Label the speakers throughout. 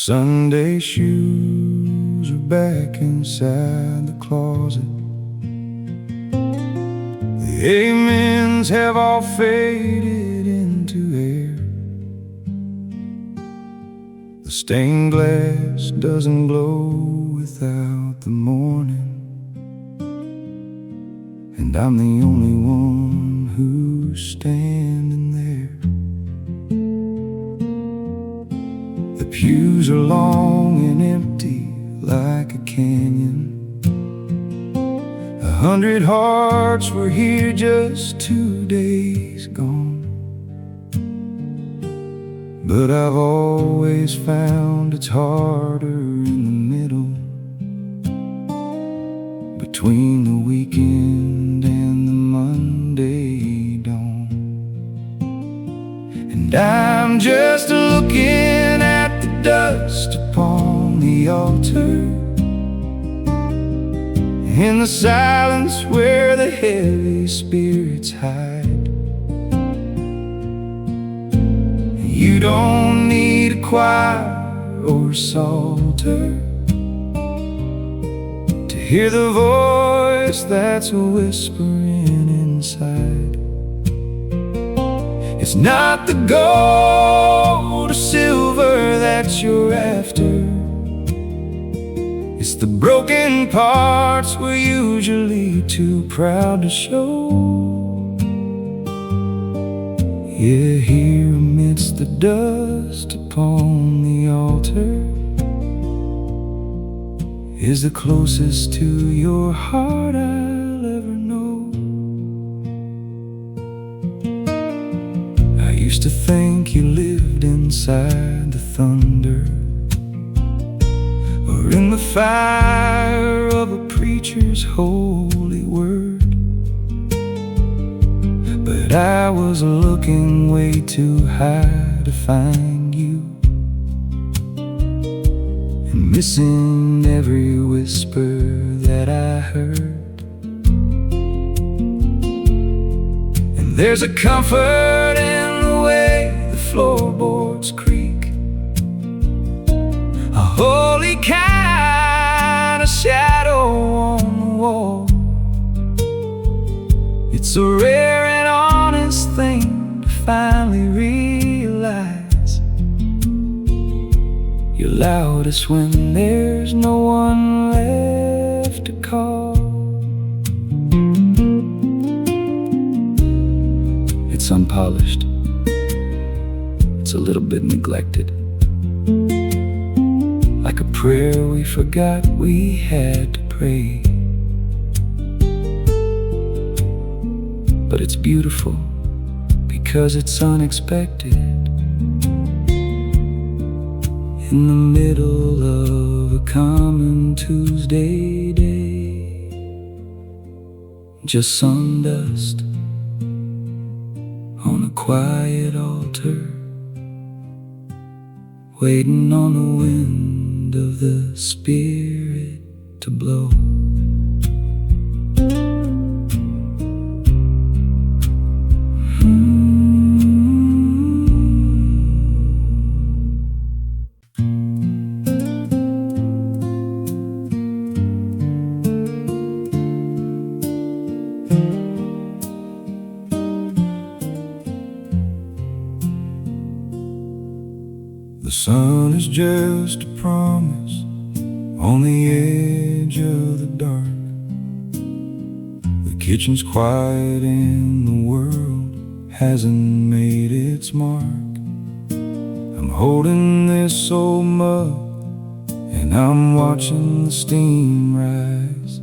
Speaker 1: Sunday shoes are back inside the closet. The amens have all faded into air. The stained glass doesn't glow without the morning, and I'm the only one who's standing there. The pews are long and empty like a canyon. 100 hearts were here just 2 days gone. But I've always found it's harder in the middle, between the weekend and the Monday dawn. And I'm just looking at the dust upon the altar, in the silence where the heavy spirits hide. You don't need a choir or a psalter to hear the voice that's whispering inside. It's not the gold or silver that you're after, it's the broken parts we're usually too proud to show. Yeah, here amidst the dust upon the altar is the closest to your heart I'll ever know. I used to think you lived inside the thunder, or in the fire of a preacher's holy word. But I was looking way too high to find you, and missing every whisper that I heard. And there's a comfort in the way the floorboards creak, a holy kind of shadow on the wall. It's a rare and honest thing to finally realize you're loudest when there's no one left to call. It's unpolished, it's a little bit neglected, like a prayer we forgot we had to pray. But it's beautiful because it's unexpected. In the middle of a common Tuesday day, just sun dust on a quiet altar, waiting on the wind of the Spirit to blow. The sun is just a promise on the edge of the dark. The kitchen's quiet and the world hasn't made its mark. I'm holding this old mug and I'm watching the steam rise,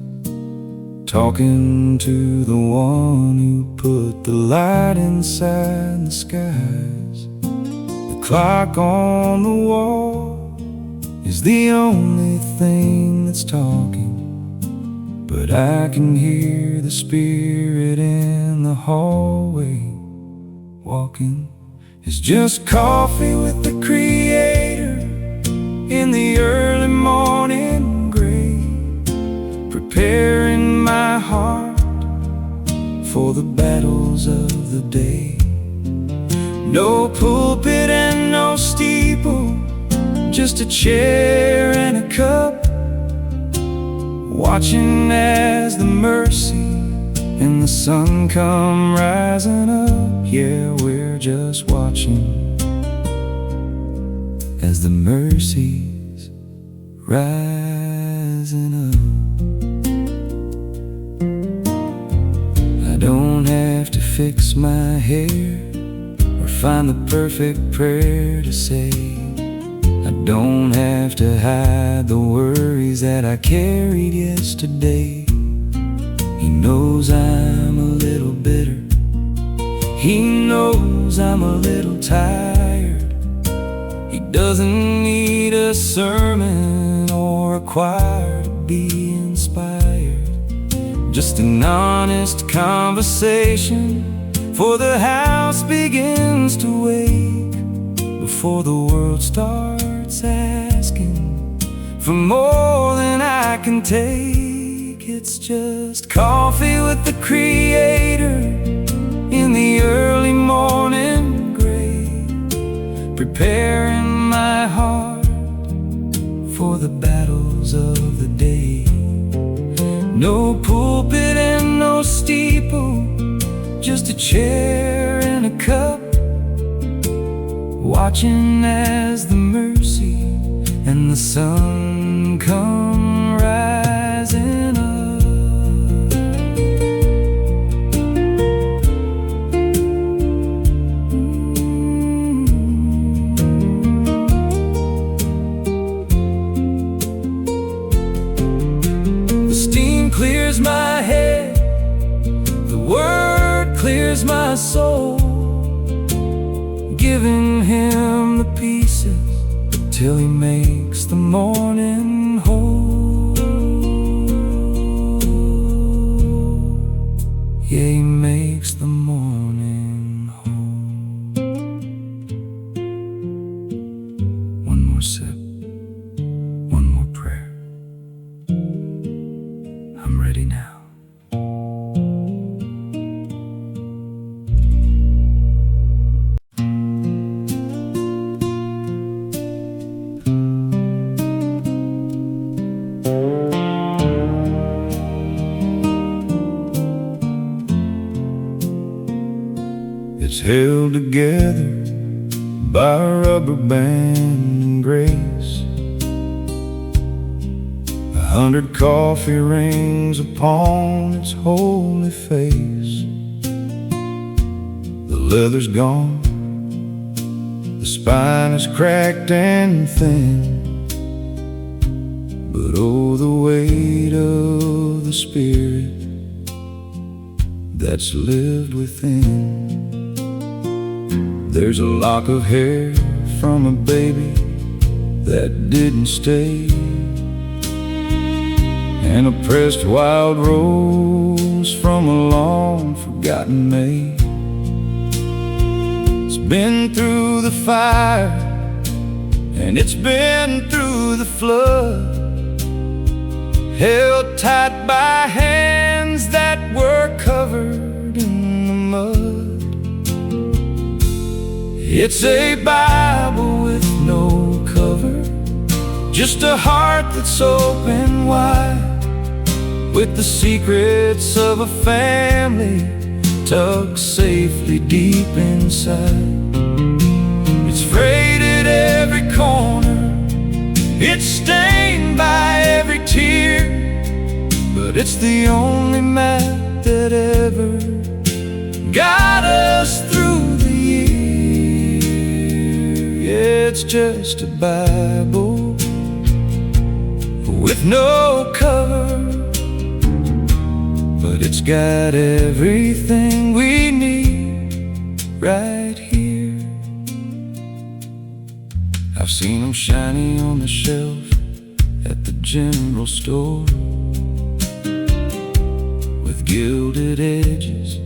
Speaker 1: talking to the one who put the light inside the skies. The clock on the wall is the only thing that's talking, but I can hear the Spirit in the hallway walking. It's just coffee with the Creator in the early morning gray, preparing my heart for the battles of the day. No pulpit and no steeple, just a chair and a cup, watching as the mercy and the sun come rising up. Yeah, we're just watching as the mercy's rising up. I don't have to fix my hair or find the perfect prayer to say. I don't have to hide the worries that I carried yesterday. He knows I'm a little bitter. He knows I'm a little tired. He doesn't need a sermon or a choir to be inspired. Just an honest conversation before the house begins to wake, before the world starts asking for more than I can take. It's just coffee with the Creator in the early morning gray, preparing my heart for the battles of the day. No pulpit and no steeple, just a chair and a cup, watching as the mercy and the sun come rising up. The steam clears my head, the word clears my soul, giving him the pieces till he makes the morning whole. Yeah, he makes the morning whole. One more sip, one more prayer. I'm ready now. It's held together by a rubber band and grace. 100 coffee rings upon its holy face. The leather's gone, the spine is cracked and thin, but oh, the weight of the Spirit that's lived within. There's a lock of hair from a baby that didn't stay, and a pressed wild rose from a long forgotten May. It's been through the fire and it's been through the flood, held tight by hands that were covered in the mud. It's a Bible with no cover, just a heart that's open wide, with the secrets of a family tucked safely deep inside. It's frayed at every corner, it's stained by every tear, but it's the only map that ever got us through the year. It's just a Bible with no cover, but it's got everything we need right here. I've seen them shiny on the shelf at the general store, with gilded edges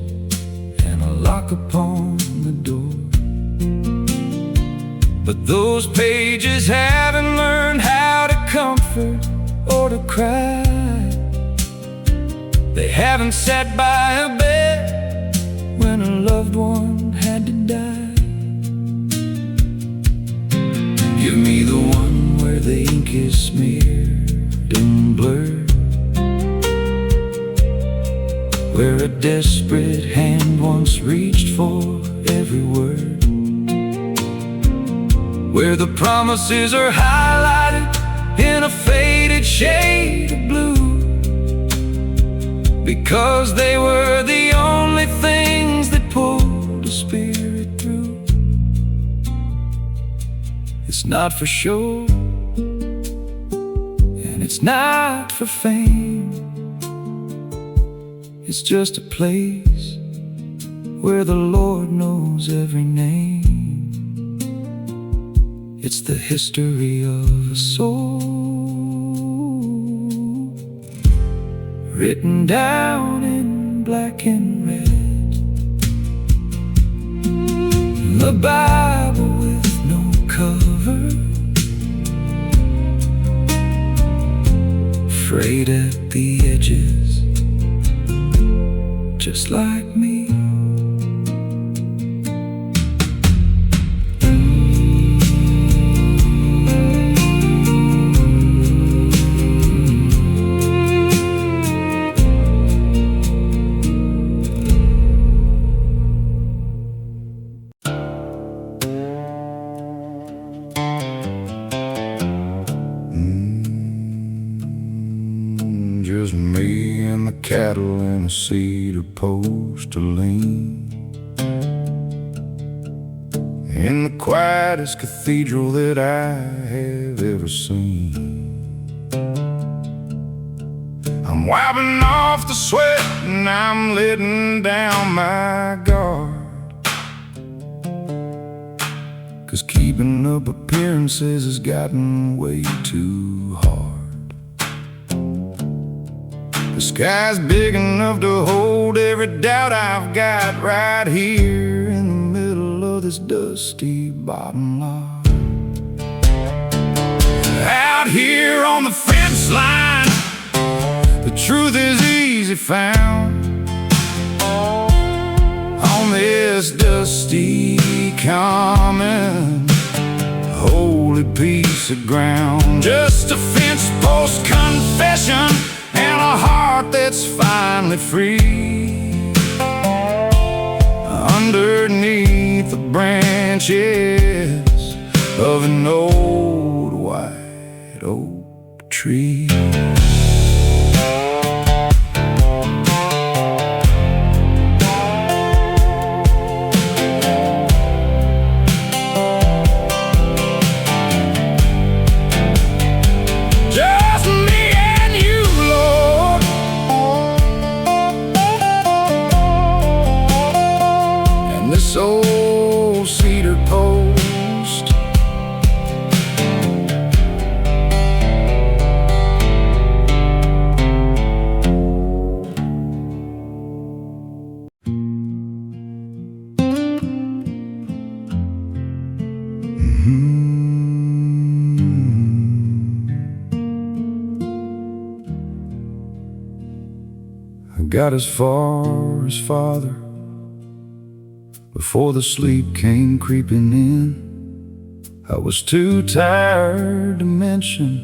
Speaker 1: and a lock upon the door. But those pages haven't learned how to comfort or to cry. They haven't sat by a bed when a loved one had to die. Give me the one the ink is smeared and blurred, where a desperate hand once reached for every word, where the promises are highlighted in a faded shade of blue, because they were the only things that pulled the spirit through. It's not for show, and it's not for fame. It's just a place where the Lord knows every name. It's the history of a soul, written down in black and red. The Bible with no cover, frayed at the edges, just like me. Just me and the cattle in a cedar post to lean, in the quietest cathedral that I have ever seen. I'm wiping off the sweat and I'm letting down my guard, 'cause keeping up appearances has gotten way too hard. The sky's big enough to hold every doubt I've got right here in the middle of this dusty bottom lot. Out here on the fence line, the truth is easy found. On this dusty, common, holy piece of ground, just a fence post confession and a heart that's finally free. Underneath the branches of an old white oak tree. This old cedar post, I got as far as Father before the sleep came creeping in. I was too tired to mention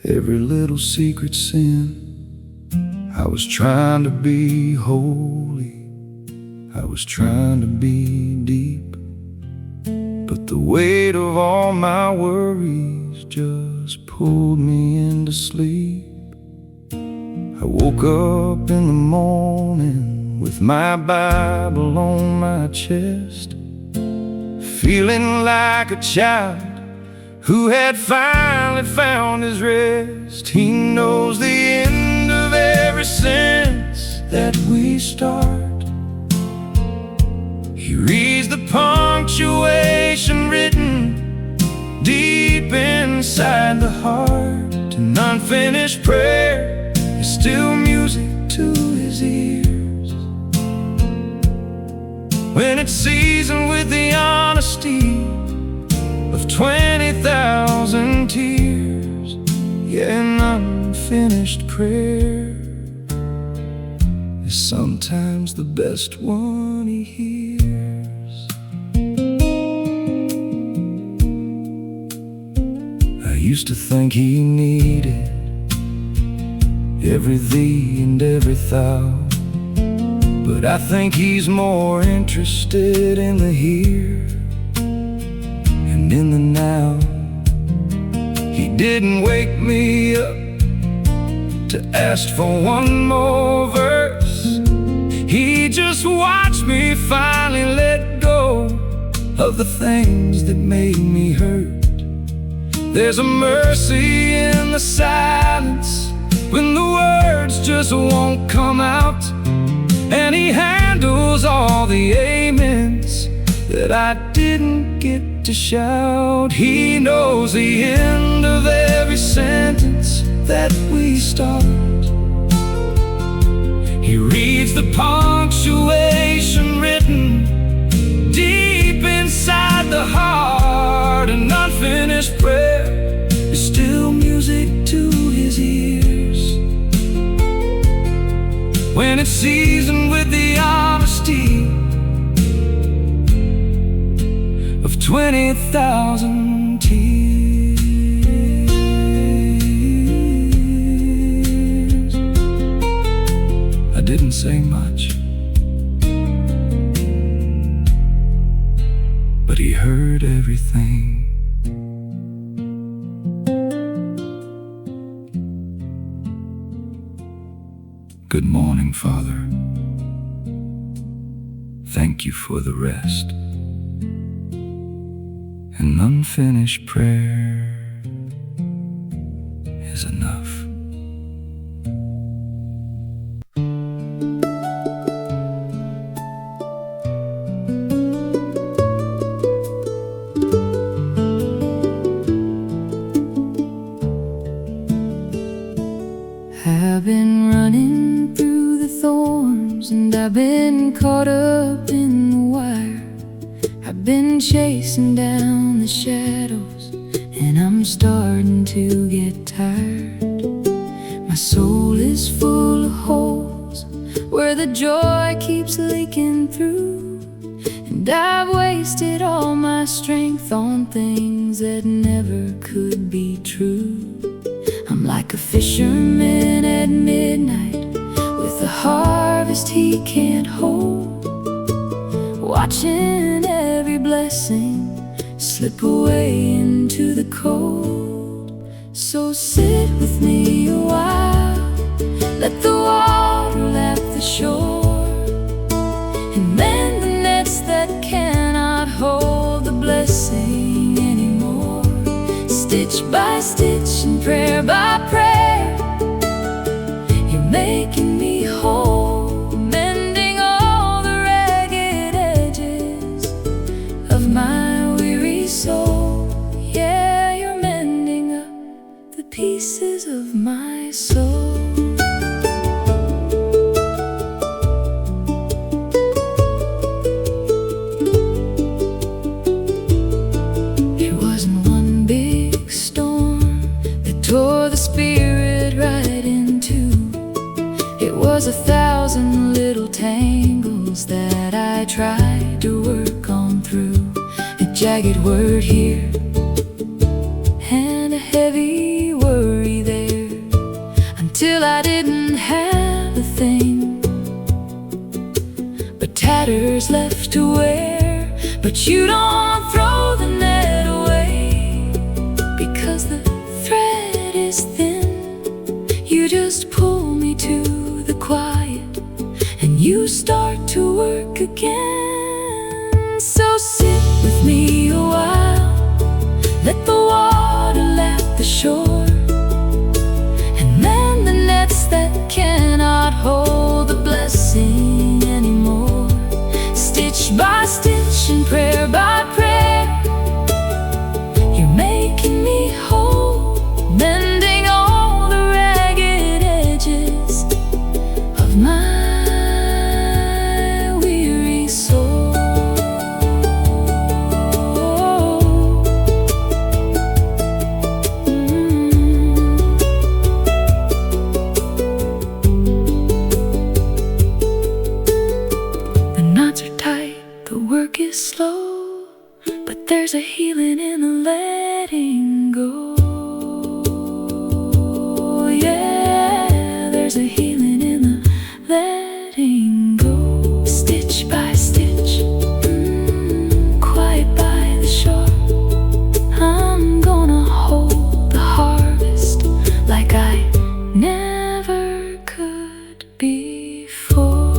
Speaker 1: every little secret sin. I was trying to be holy, I was trying to be deep, but the weight of all my worries just pulled me into sleep. I woke up in the morning with my Bible on my chest, feeling like a child who had finally found his rest. He knows the end of every sentence that we start. He reads the punctuation written deep inside the heart. An unfinished prayer is still music to his ears, when it's seasoned with the honesty of 20,000 tears. Yeah, an unfinished prayer is sometimes the best one he hears. used to think he needed every thee and every thou, but I think he's more interested in the here and in the now. He didn't wake me up to ask for one more verse. He just watched me finally let go of the things that made me hurt. There's a mercy in the silence when the words just won't come out, and he handles all the amens that I didn't get to shout. He knows the end of every sentence that we start. He reads the punctuation written deep inside the heart. An unfinished prayer is still music to his ears when it's seasoned with the honesty of 20,000 tears. I didn't say much, but he heard everything. Good morning, Father. Thank you for the rest. An unfinished prayer is enough.
Speaker 2: I've been running through the thorns, and I've been caught up in the wire. I've been chasing down the shadows, and I'm starting to get tired. My soul is full of holes where the joy keeps leaking through, and I've wasted all my strength on things that never could be true. I'm like a fisherman at midnight with a harvest he can't hold, watching every blessing slip away into the cold. So sit with me a while, let the water lap the shore, and mend the nets that cannot hold the blessing anymore. Stitch by stitch and prayer by prayer, you're making me whole, mending all the ragged edges of my weary soul. Yeah, you're mending up the pieces of my soul. It wasn't one big storm that tore the spirit right in two. It was 1,000 little tangles that I tried to work on through. A jagged word here and a heavy worry there, until I didn't have a thing but tatters left to wear. But you don't throw the net away because the thread is thin. You just pull me to the quiet, and you start to work again. So sit with me a while, let the water lap the shore, and mend the nets that cannot hold the blessing anymore. Stitch by stitch and prayer by prayer, you're making me whole, mending all the ragged edges of my weary soul. there's a healing in the letting go. Stitch by stitch, quiet by the shore, I'm gonna hold the harvest like I never could before.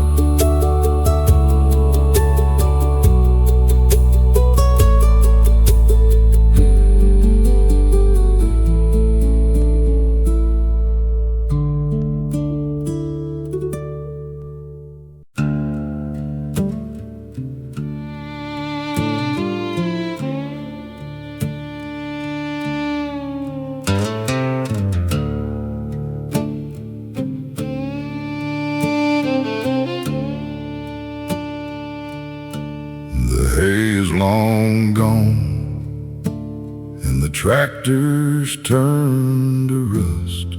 Speaker 1: The hay is long gone, and the tractor's turned to rust.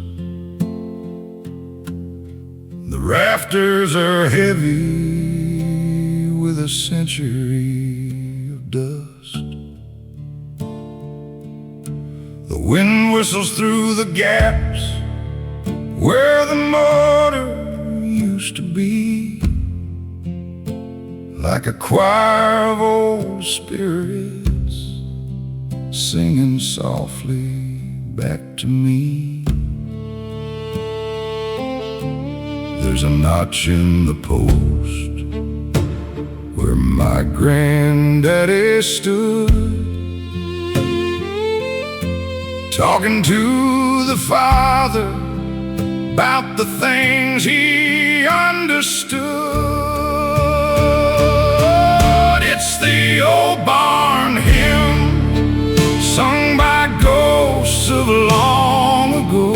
Speaker 1: The rafters are heavy with a century of dust. The wind whistles through the gaps where the motor used to be, like a choir of old spirits singing softly back to me. There's a notch in the post where my granddaddy stood, talking to the Father about the things he understood. It's the old barn hymn sung by ghosts of long ago,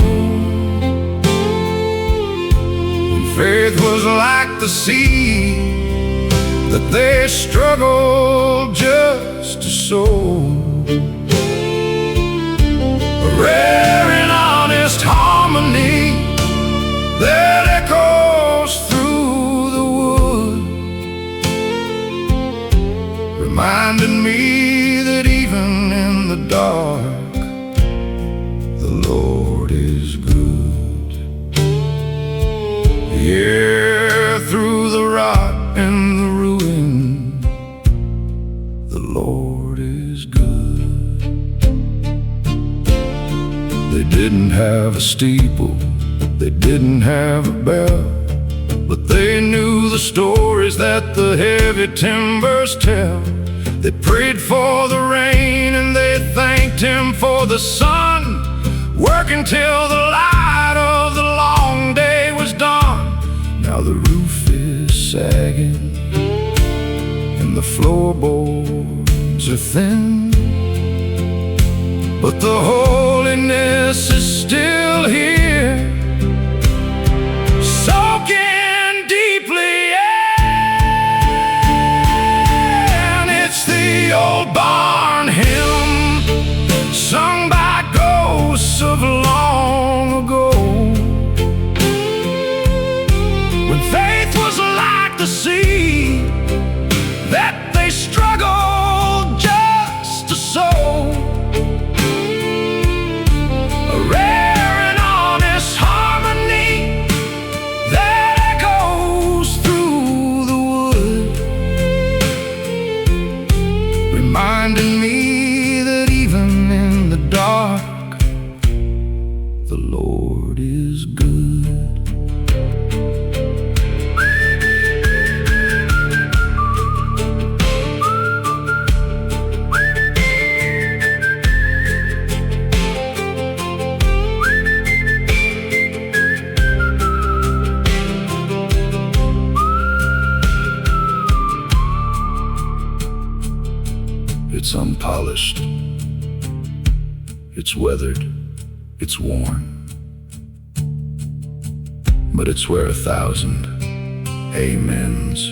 Speaker 1: when faith was like the seed that they struggled just to sow. A rare and honest harmony that echoes through the wood, reminding me that even in the dark, the Lord is good. Yeah, through the rot and the ruin, the Lord is good. They didn't have a steeple, they didn't have a bell, but they knew the stories that the heavy timbers tell. They prayed for the rain and they thanked him for the sun, working till the light of the long day was done. Now the roof is sagging and the floorboards are thin, but the holiness is still here, soaking deeply in. It's the old barn hymn sung by ghosts of long ago, when faith was like the sea that they struggled just to sow. A rare and honest harmony that echoes through the wood, reminding me that even in the dark, the Lord is good. It's unpolished, it's weathered, it's worn, but it's where 1,000 amens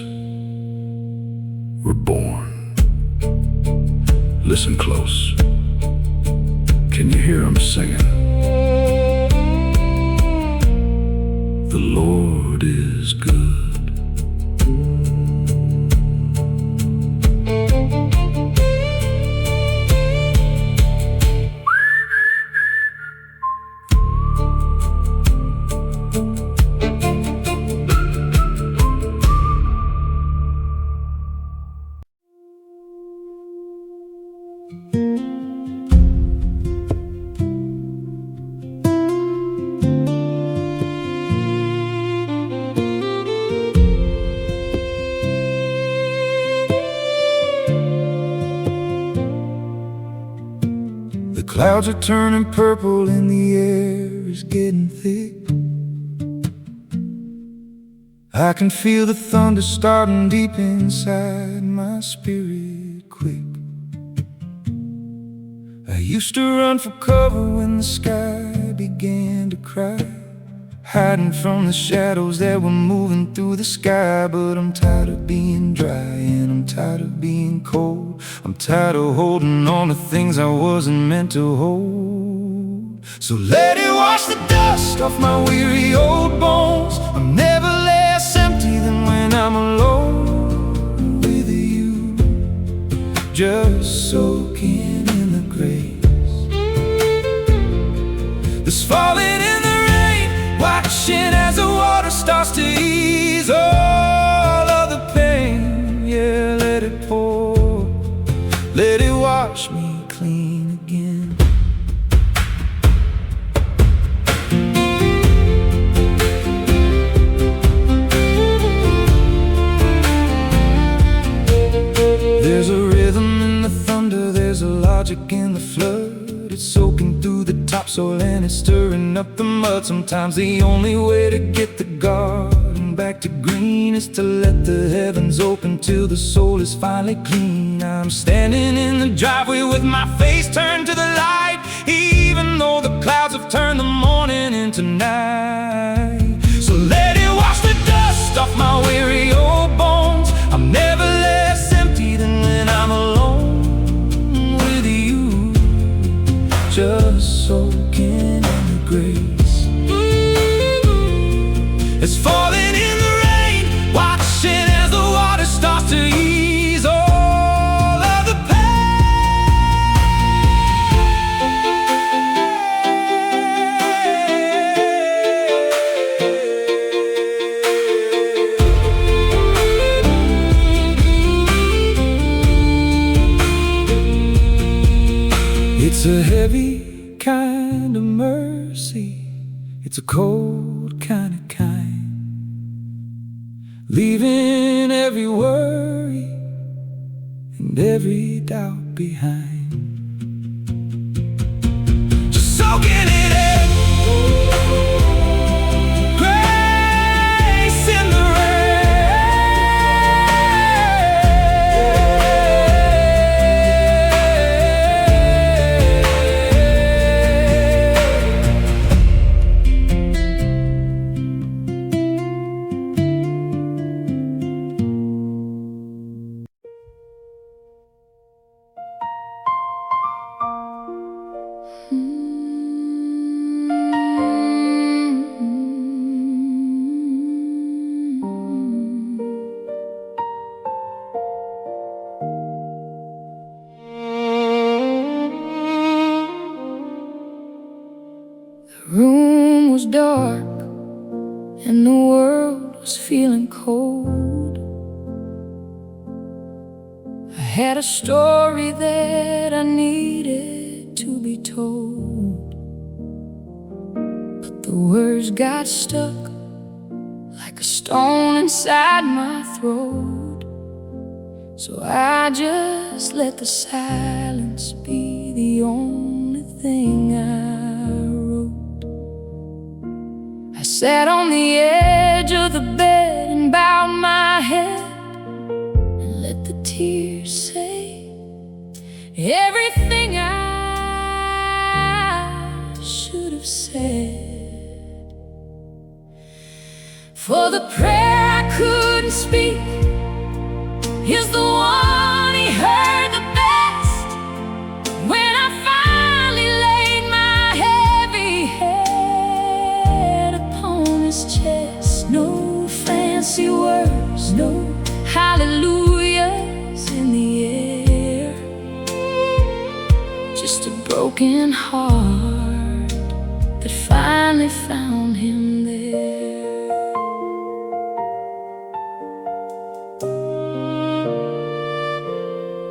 Speaker 1: were born. Listen close, can you hear them singing? The Lord is good. clouds are turning purple and the air is getting thick. I can feel the thunder starting deep inside my spirit quick. I used to run for cover when the sky began to cry, hiding from the shadows that were moving through the sky. But I'm tired of being dry and I'm tired of being cold. I'm tired of holding on to things I wasn't meant to hold. So let it wash the dust off my weary old bones. I'm never less empty than when I'm alone with you, just soaking in the grace that's falling in the rain, watching as the water starts to ease all of the pain. Yeah, let it pour, let it wash me clean again. There's a rhythm in the thunder, there's a logic in the flood. It's soaking through the topsoil and it's stirring up the mud. Sometimes the only way to get the garden back to green is to let the heavens open till the soul is finally clean. I'm standing in the driveway with my face turned to the light, even though the clouds have turned the morning into night. So let it wash the dust off my weary old bones. I'm never less empty than when I'm alone with you, just soaking in the grace. It's falling in the rain, watching as the water starts to ease all of the It's a heavy kind of mercy, it's a cold kind of kind, leaving every worry and every doubt behind. Just soaking it in, grace in the The room was dark and the world was feeling cold. I had a story that I needed to be told, but the words got stuck like a stone inside my throat. So I just let the silence be the only thing I wrote. I sat on the edge of the bed and bowed my head and let the tears say everything I should have said. For the prayer I couldn't speak is the one he heard the best. When I finally laid my heavy head upon his chest, no fancy words, no hallelujahs in the air, just a broken heart that finally found him there.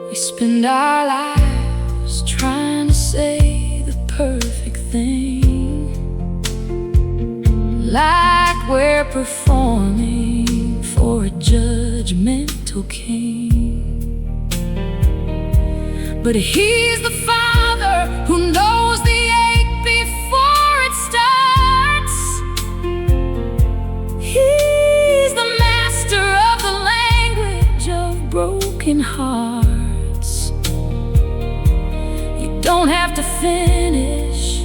Speaker 1: We spend our lives trying to say the perfect thing, like we're performing for a judgmental king. But he's the Father who knows
Speaker 2: finish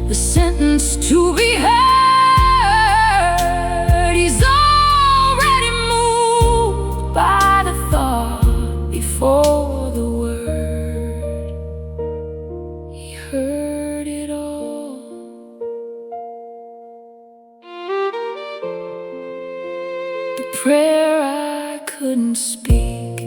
Speaker 2: the sentence to be heard. He's already moved by the thought before the word. He heard it all. The prayer I couldn't speak,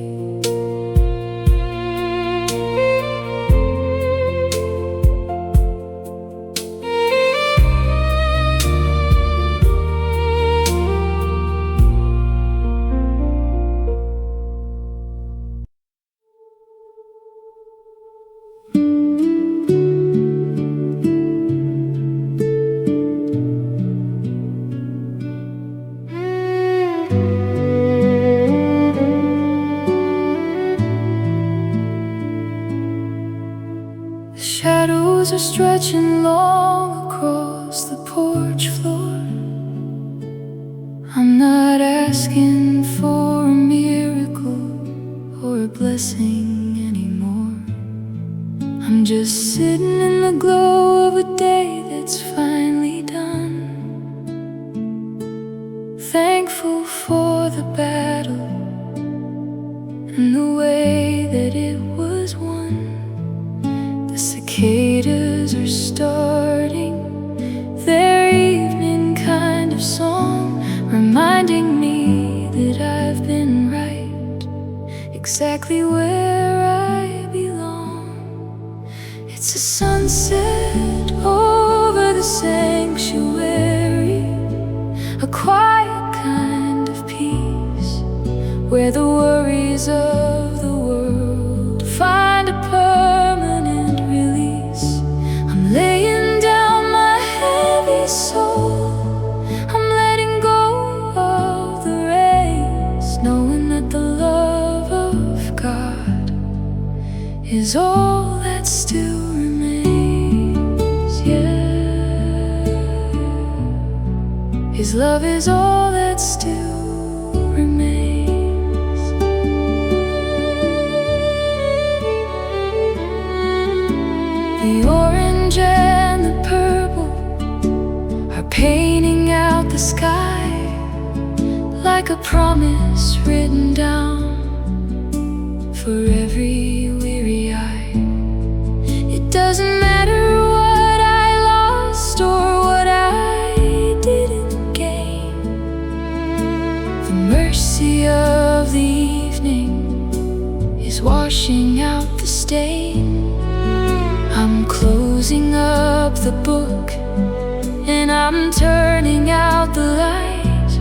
Speaker 2: shadows are stretching long across the porch floor. I'm not asking for a miracle or a blessing anymore. I'm just sitting in the glow of a day that's finally done, thankful for the battle and the way that it was won. The cicadas are starting their evening kind of song, reminding me that I've been right, exactly where I belong. It's a sunset over the sanctuary, a quiet kind of peace, where the worries of the world find a permanent release. I'm laying down my heavy soul, I'm letting go of the reins, knowing that the love of God is all that still remains. Yeah, His love is all that still remains. The orange and the purple are painting out the sky like a promise written down for every weary eye. It doesn't matter what I lost or what I didn't gain. The mercy of the evening is washing out the stain. I'm closing up the book and I'm turning out the light.